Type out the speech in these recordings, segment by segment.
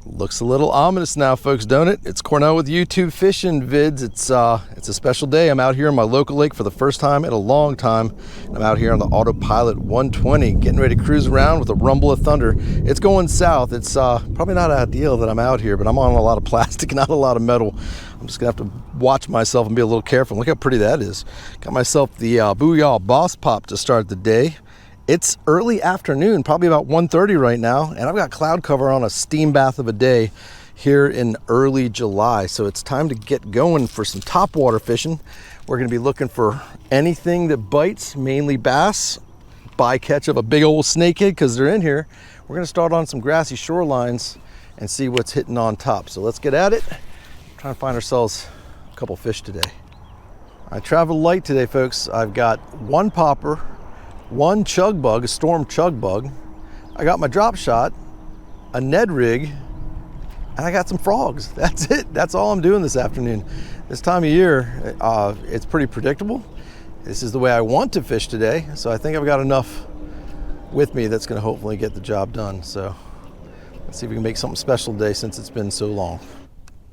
Looks a little ominous now, folks, don't it? It's Cornell with YouTube Fishing Vids. It's a special day. I'm out here in my local lake for the first time in a long time. I'm out here on the Autopilot 120, getting ready to cruise around with a rumble of thunder. It's going south. It's probably not ideal that I'm out here, but I'm on a lot of plastic, not a lot of metal. I'm just gonna have to watch myself and be a little careful. Look how pretty that is. Got myself the Booyah Boss Pop to start the day. It's early afternoon, probably about 1:30 right now, and I've got cloud cover on a steam bath of a day here in early July. So it's time to get going for some topwater fishing. We're gonna be looking for anything that bites, mainly bass, bycatch of a big old snakehead because they're in here. We're gonna start on some grassy shorelines and see what's hitting on top. So let's get at it. Try and find ourselves a couple fish today. I travel light today, folks. I've got one popper, one chug bug, a storm chug bug. I got my drop shot, a Ned rig, and I got some frogs. That's it. That's all I'm doing this afternoon. This time of year, it's pretty predictable. This is the way I want to fish today, so I think I've got enough with me that's gonna hopefully get the job done. So let's see if we can make something special today since it's been so long.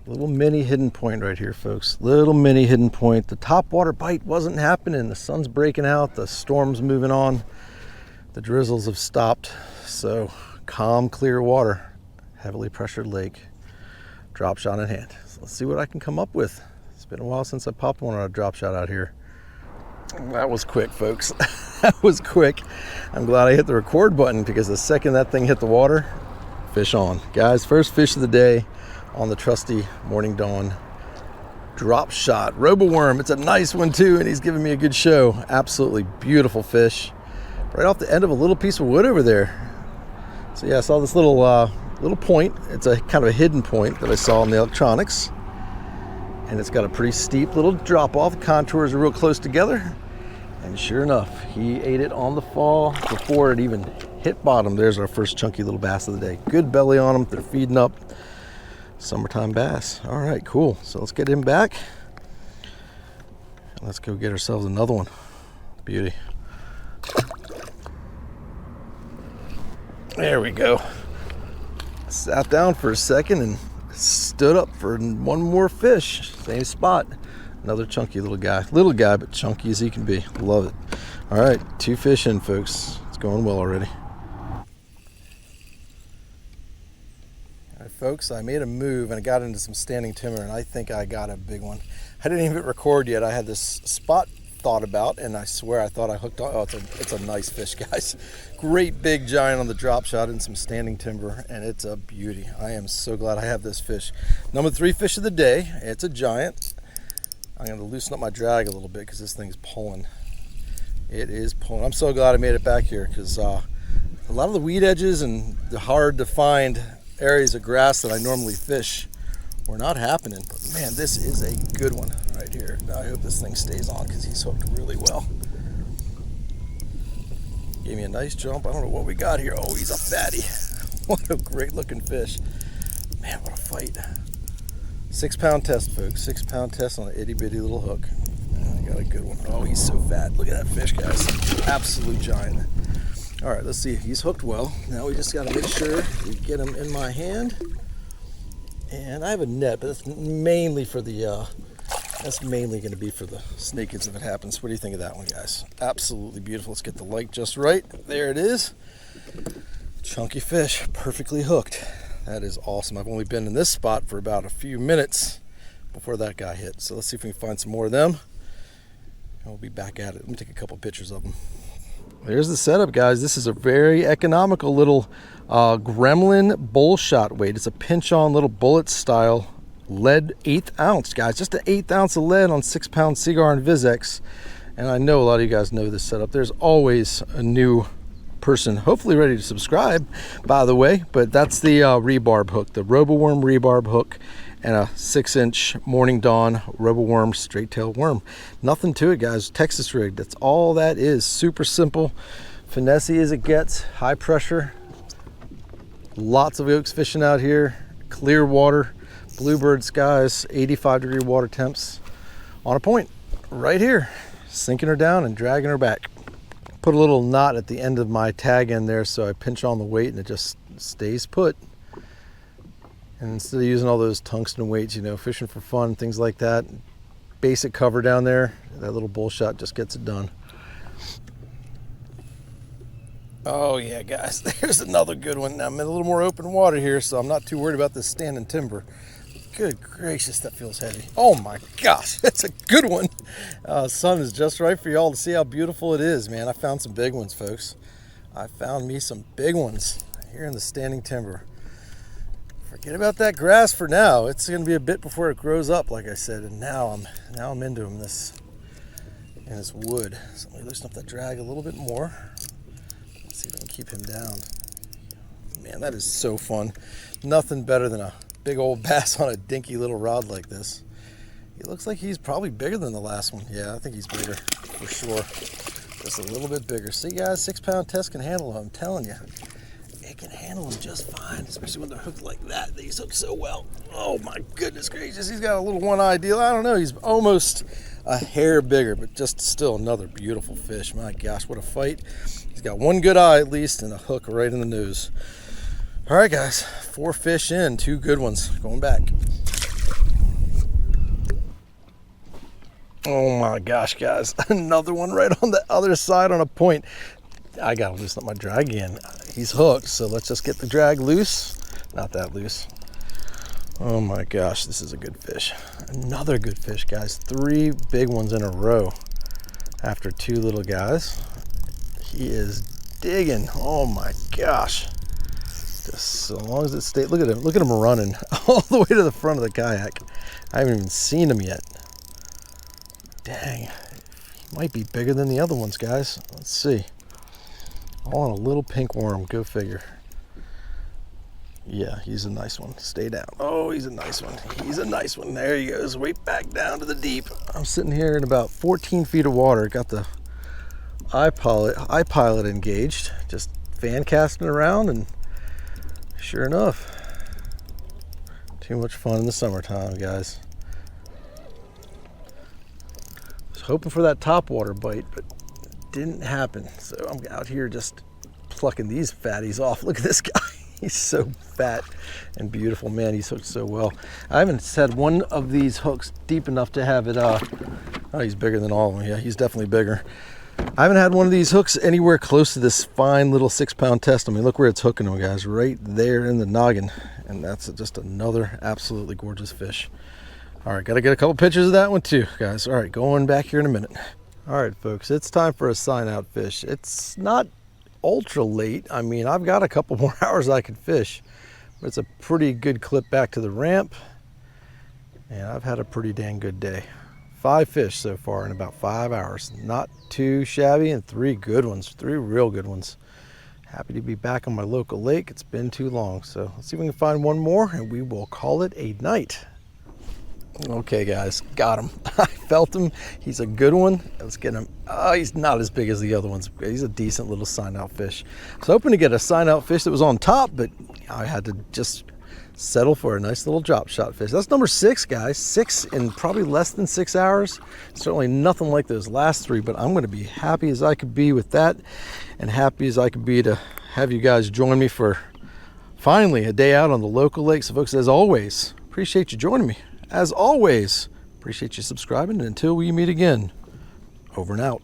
Little mini hidden point right here, folks. Little mini hidden point. The topwater bite wasn't happening. The sun's breaking out. The storm's moving on. The drizzles have stopped. So calm, clear water. Heavily pressured lake. Drop shot in hand. So let's see what I can come up with. It's been a while since I popped one on a drop shot out here. That was quick, folks. That was quick. I'm glad I hit the record button because the second that thing hit the water, fish on. Guys, first fish of the day on the trusty Morning Dawn drop shot. Roboworm, it's a nice one too, and he's giving me a good show. Absolutely beautiful fish. Right off the end of a little piece of wood over there. So yeah, I saw this little point. It's a kind of a hidden point that I saw in the electronics. And it's got a pretty steep little drop off. The contours are real close together. And sure enough, he ate it on the fall before it even hit bottom. There's our first chunky little bass of the day. Good belly on them. They're feeding up. Summertime bass. All right, cool. So let's get him back. Let's go get ourselves another one. Beauty. There we go. Sat down for a second and stood up for one more fish. Same spot. Another chunky little guy. Little guy, but chunky as he can be. Love it. All right, 2 fish in, folks. It's going well already. Folks, I made a move and I got into some standing timber, and I think I got a big one. I didn't even record yet. I had this spot thought about, and I swear I thought I hooked on. Oh, it's a nice fish, guys. Great big giant on the drop shot in some standing timber, and it's a beauty. I am so glad I have this fish. Number 3 fish of the day. It's a giant. I'm going to loosen up my drag a little bit because this thing's pulling. It is pulling. I'm so glad I made it back here because a lot of the weed edges and the hard to find areas of grass that I normally fish were not happening. But man, this is a good one right here. Now I hope this thing stays on because he's hooked really well. Gave me a nice jump. I don't know what we got here. Oh, he's a fatty. What a great looking fish. Man, what a fight. 6 pound test, folks. 6 pound test on an itty bitty little hook. I got a good one. Oh, he's so fat. Look at that fish, guys. Absolute giant. All right, let's see. He's hooked well. Now we just got to make sure we get him in my hand. And I have a net, but that's mainly for the. That's mainly going to be for the snakeheads if it happens. What do you think of that one, guys? Absolutely beautiful. Let's get the light just right. There it is. Chunky fish, perfectly hooked. That is awesome. I've only been in this spot for about a few minutes before that guy hit. So let's see if we can find some more of them. And we'll be back at it. Let me take a couple pictures of them. There's the setup, guys. This is a very economical little gremlin bull shot weight. It's a pinch on little bullet style lead 1/8 ounce, guys. Just an 1/8 ounce of lead on 6 pound Seagar and Vizex. And I know a lot of you guys know this setup. There's always a new person, hopefully ready to subscribe, by the way. But that's the rebarb hook, the Roboworm rebarb hook, and a 6-inch Morning Dawn Roboworm straight tail worm. Nothing to it, guys. Texas rig. That's all that is. Super simple, finesse as it gets. High pressure. Lots of yolks fishing out here. Clear water, bluebird skies, 85-degree water temps. On a point right here, sinking her down and dragging her back. Put a little knot at the end of my tag end there, so I pinch on the weight and it just stays put. And instead of using all those tungsten weights, you know, fishing for fun, things like that, basic cover down there, that little bull shot just gets it done. Oh yeah, guys, there's another good one. Now I'm in a little more open water here, so I'm not too worried about this standing timber. Good gracious, that feels heavy. Oh my gosh, that's a good one. Sun is just right for y'all to see how beautiful it is, man. I found some big ones, folks. I found me some big ones here in the standing timber. Forget about that grass for now. It's going to be a bit before it grows up, like I said, and now I'm into them in this wood. So let me loosen up that drag a little bit more. Let's see if I can keep him down. Man, that is so fun. Nothing better than a big old bass on a dinky little rod like this. He looks like he's probably bigger than the last one. Yeah, I think he's bigger for sure. Just a little bit bigger. See, guys, 6-pound test can handle them. I'm telling you. It can handle them just fine, especially when they're hooked like that. These hook so well. Oh my goodness gracious, he's got a little one-eye deal. I don't know, he's almost a hair bigger, but just still another beautiful fish. My gosh, what a fight. He's got one good eye at least and a hook right in the nose. All right, guys, 4 fish in, 2 good ones. Going back. Oh my gosh, guys, another one right on the other side on a point. I gotta loosen up my drag again. He's hooked, so let's just get the drag loose. Not that loose. Oh my gosh, this is a good fish. Another good fish, guys. 3 big ones in a row after 2 little guys. He is digging. Oh my gosh. Just as long as it stays. Look at him running all the way to the front of the kayak. I haven't even seen him yet. Dang, he might be bigger than the other ones, guys. Let's see. All on a little pink worm, go figure. Yeah, he's a nice one. Stay down. Oh, he's a nice one. He's a nice one. There he goes, way back down to the deep. I'm sitting here in about 14 feet of water. Got the iPilot engaged, just fan casting around, and sure enough, too much fun in the summertime, guys. Was hoping for that topwater bite, but didn't happen. So I'm out here just plucking these fatties off. Look at this guy. He's so fat and beautiful. Man, he's hooked so well. I haven't had one of these hooks deep enough to have it, oh, he's bigger than all of them. Yeah, he's definitely bigger. I haven't had one of these hooks anywhere close to this fine little 6-pound test. I mean, look where it's hooking them, guys, right there in the noggin. And that's just another absolutely gorgeous fish. All right, got to get a couple pictures of that one too, guys. All right, going back here in a minute. All right, folks, it's time for a sign out fish. It's not ultra late. I mean, I've got a couple more hours I could fish, but it's a pretty good clip back to the ramp. And I've had a pretty dang good day. 5 fish so far in about 5 hours. Not too shabby, and 3 good ones, 3 real good ones. Happy to be back on my local lake. It's been too long. So let's see if we can find one more and we will call it a night. Okay, guys, got him. I felt him. He's a good one. Let's get him. Oh, he's not as big as the other ones. He's a decent little sign out fish. I was hoping to get a sign out fish that was on top, but I had to just settle for a nice little drop shot fish. That's number 6, guys. 6 in probably less than 6 hours. Certainly nothing like those last 3, but I'm going to be happy as I could be with that, and happy as I could be to have you guys join me for finally a day out on the local lake. So folks, as always, appreciate you joining me. As always, appreciate you subscribing, and until we meet again, over and out.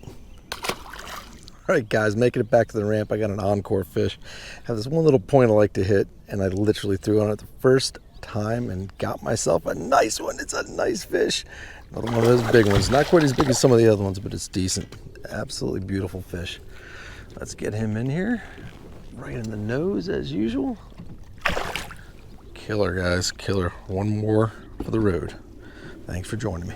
All right, guys, making it back to the ramp. I got an encore fish. I have this one little point I like to hit, and I literally threw on it the first time and got myself a nice one. It's a nice fish. Another one of those big ones. Not quite as big as some of the other ones, but it's decent. Absolutely beautiful fish. Let's get him in here. Right in the nose, as usual. Killer, guys, killer. One more for the road. Thanks for joining me.